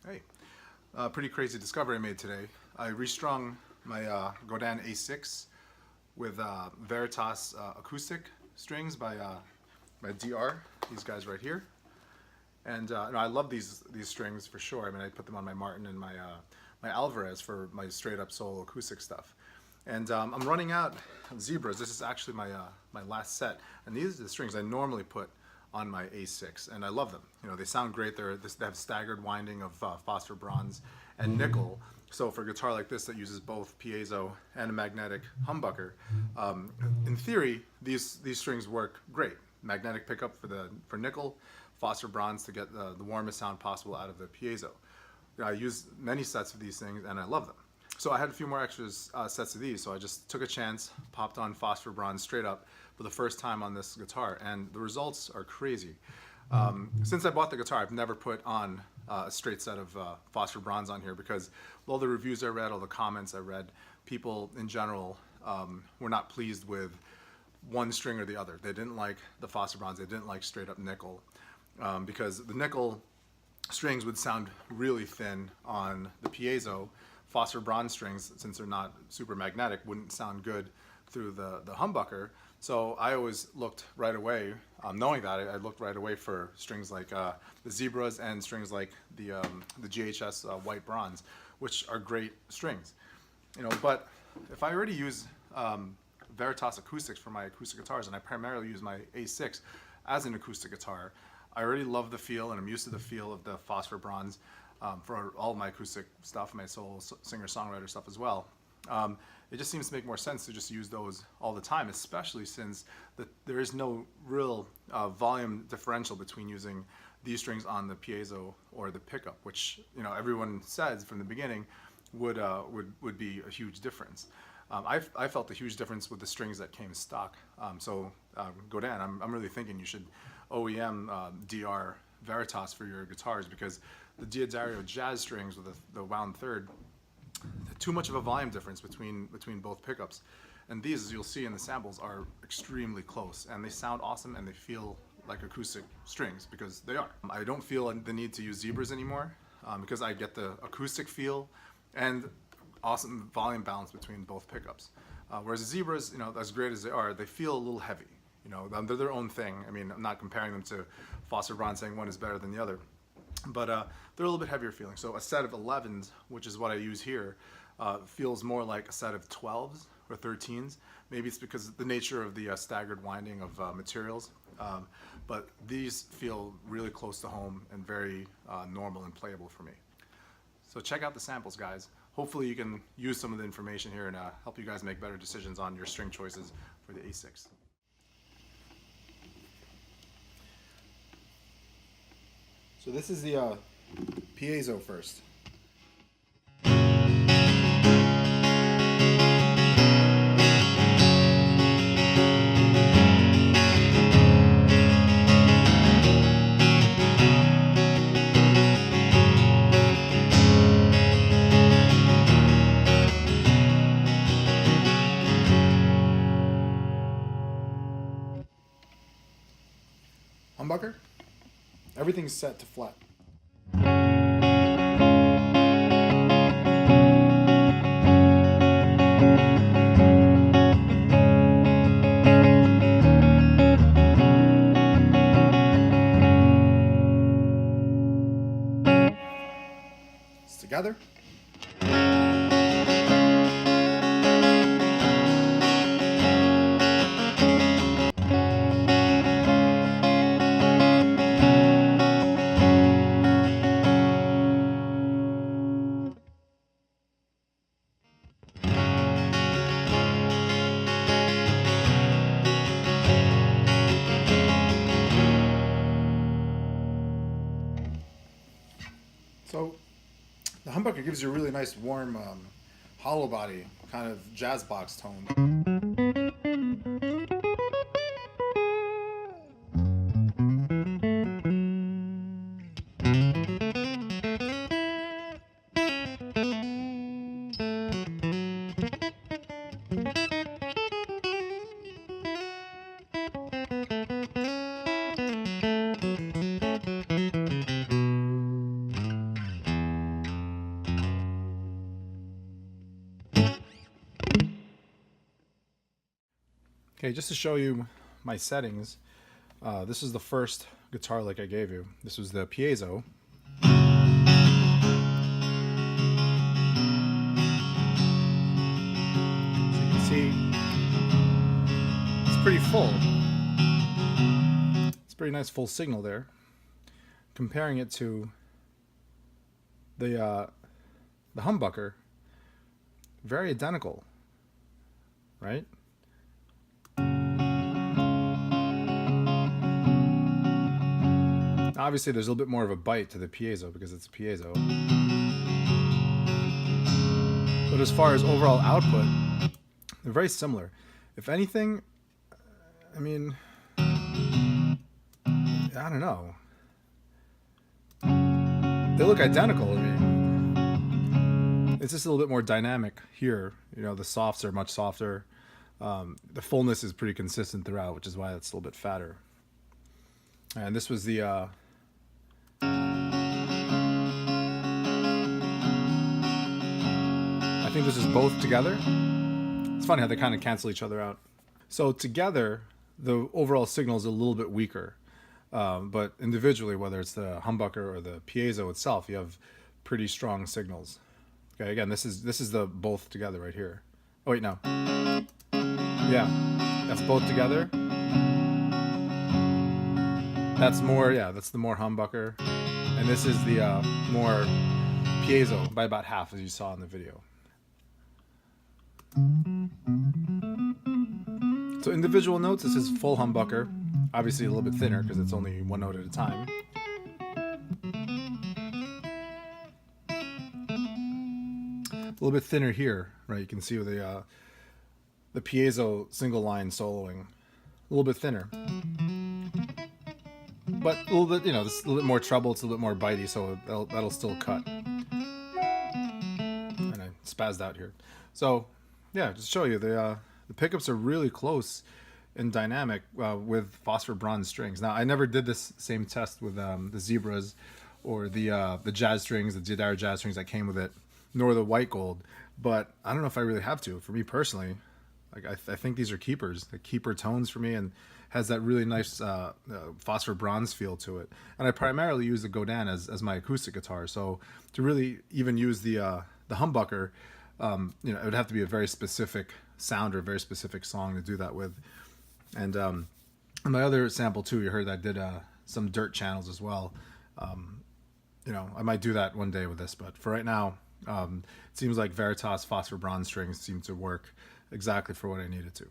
Hey, pretty crazy discovery I made today. I restrung my Godin A6 with Veritas acoustic strings by DR. These guys right here, and no, I love these strings for sure. I mean, I put them on my Martin and my Alvarez for my straight up solo acoustic stuff. And I'm running out of zebras. This is actually my last set, and these are the strings I normally put on my A6, and I love them. You know, they sound great. They have staggered winding of phosphor bronze and nickel. So for a guitar like this that uses both piezo and a magnetic humbucker, in theory, these strings work great. Magnetic pickup for nickel, phosphor bronze to get the warmest sound possible out of the piezo. I use many sets of these things, and I love them. So I had a few more extras sets of these, so I just took a chance, popped on phosphor bronze straight up for the first time on this guitar, and the results are crazy. Since I bought the guitar, I've never put on a straight set of phosphor bronze on here because all the reviews I read, all the comments I read, people in general were not pleased with one string or the other. They didn't like the phosphor bronze, they didn't like straight up nickel, because the nickel strings would sound really thin on the piezo. Phosphor bronze strings, since they're not super magnetic, wouldn't sound good through the humbucker. So I always looked right away, knowing that, I looked right away for strings like the zebras and strings like the GHS white bronze, which are great strings. You know, but if I already use Veritas acoustics for my acoustic guitars, and I primarily use my A6 as an acoustic guitar, I already love the feel, and I'm used to the feel of the phosphor bronze for all of my acoustic stuff, my solo singer-songwriter stuff as well. It just seems to make more sense to just use those all the time, especially since there is no real volume differential between using these strings on the piezo or the pickup, which, you know, everyone says from the beginning would be a huge difference. I felt a huge difference with the strings that came stock. Godin, I'm really thinking you should OEM DR Veritas for your guitars, because the Diodario jazz strings with the wound third, too much of a volume difference between both pickups. And these, as you'll see in the samples, are extremely close, and they sound awesome, and they feel like acoustic strings, because they are. I don't feel the need to use zebras anymore, because I get the acoustic feel and awesome volume balance between both pickups. Whereas the zebras, you know, as great as they are, they feel a little heavy. You know, they're their own thing. I mean, I'm not comparing them to phosphor bronze, saying one is better than the other, but they're a little bit heavier feeling. So a set of 11s, which is what I use here, feels more like a set of 12s or 13s. Maybe it's because of the nature of the staggered winding of materials, but these feel really close to home and very normal and playable for me. So check out the samples, guys. Hopefully you can use some of the information here and help you guys make better decisions on your string choices for the A6. So this is the piezo first. Humbucker. Everything's set to flat. It's together. So the humbucker gives you a really nice warm hollow body kind of jazz box tone. Okay, just to show you my settings, this is the first guitar lick I gave you. This was the piezo. So you can see it's pretty full. It's a pretty nice full signal there. Comparing it to the humbucker, very identical, right? Obviously, there's a little bit more of a bite to the piezo because it's a piezo. But as far as overall output, they're very similar. If anything, I mean, I don't know. They look identical to me. It's just a little bit more dynamic here. You know, the softs are much softer. The fullness is pretty consistent throughout, which is why it's a little bit fatter. And this was the I think this is both together. It's funny how they kind of cancel each other out. So together, the overall signal is a little bit weaker. But individually, whether it's the humbucker or the piezo itself, you have pretty strong signals. Okay, again, this is the both together right here. Oh wait, no. Yeah, that's both together. That's more, yeah, that's the more humbucker. And this is the more piezo by about half, as you saw in the video. So individual notes, this is full humbucker. Obviously a little bit thinner because it's only one note at a time. A little bit thinner here, right? You can see with the piezo single line soloing. A little bit thinner. But a little bit, you know, this a little bit more treble, it's a little bit more bitey, so that'll still cut. And I spazzed out here. So, yeah, just show you, the pickups are really close and dynamic with phosphor bronze strings. Now, I never did this same test with the zebras or the jazz strings, the Godin jazz strings that came with it, nor the white gold. But I don't know if I really have to. For me personally, like I think these are keepers, the keeper tones for me, and has that really nice phosphor bronze feel to it. And I primarily use the Godin as my acoustic guitar. So to really even use the humbucker, you know, it would have to be a very specific sound or a very specific song to do that with. And on my other sample too, you heard I did some dirt channels as well. You know, I might do that one day with this, but for right now, it seems like Veritas phosphor bronze strings seem to work exactly for what I needed to.